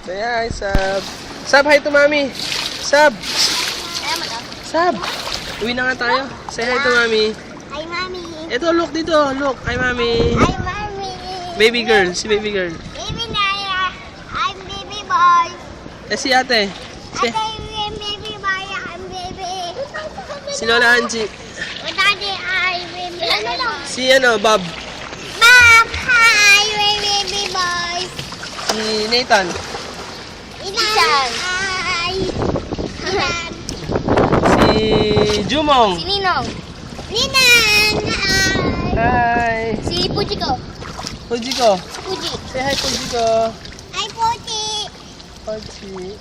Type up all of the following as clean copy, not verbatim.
Say hi, Sab. Sab, hi to Mami. Sab. Sab. Uwi na nga tayo. Say hi to Mami. Hi, Mami. Ito, look dito. Look. Hi, Mami. Hi, Mami. Baby girl. Si baby girl. Baby Naya. I'm baby boy. Eh, si ate. Si, I'm baby boy. I'm baby. si Lola Angie. Daddy, I'm baby. Si Bob. Mom, hi, baby boy. Si Nathan. Ilan. Hi. Ilan. Si Jumong. Si Ninong. Ninang. Hi. Hi. Si Pujiko. Pujiko. Puji. Say hi, Pujiko. Hi, Puji. Puji.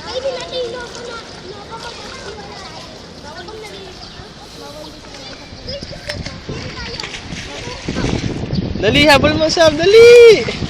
Baby, natin loko na. Dali, habol mo, Sab. Dali.